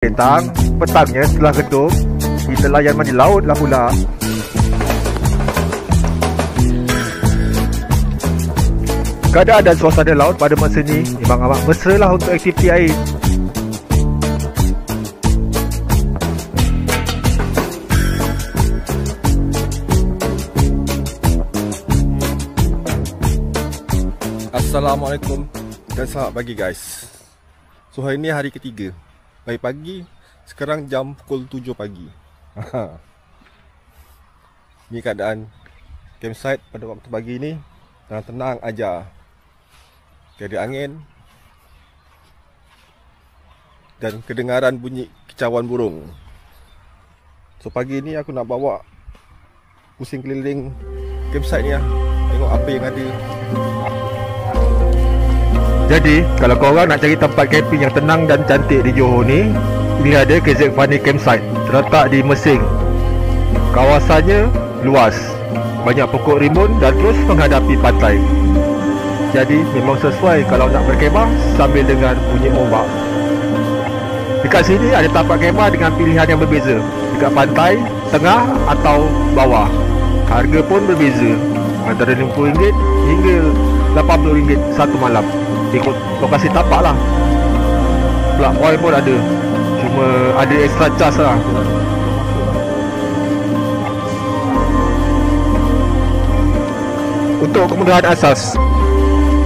Petangnya setelah gedung, kita layan mandi laut lah pula. Keadaan dan suasana laut pada masa ni memang amat mesra lah untuk aktiviti air. Assalamualaikum dan selamat pagi guys. So hari ni hari ketiga. Pagi-pagi, sekarang jam pukul 7 pagi. Ni keadaan campsite pada waktu pagi ni. Tenang aja. Tiada angin dan kedengaran bunyi kicauan burung. So pagi ni aku nak bawa pusing keliling campsite ni lah. Tengok apa yang ada. Jadi, kalau korang nak cari tempat camping yang tenang dan cantik di Johor ni, ini ada KZ Funny Campsite, terletak di Mersing. Kawasannya luas, banyak pokok rimbun dan terus menghadapi pantai. Jadi, memang sesuai kalau nak berkemah sambil dengar bunyi ombak. Dekat sini ada tapak kemah dengan pilihan yang berbeza, dekat pantai, tengah atau bawah. Harga pun berbeza, antara RM60 hingga RM80 satu malam. Ikut lokasi tapak lah. Plug point pun ada, cuma ada extra charge lah. Untuk kemudahan asas,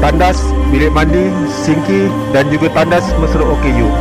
tandas, bilik mandi, sinki dan juga tandas mesra OKU.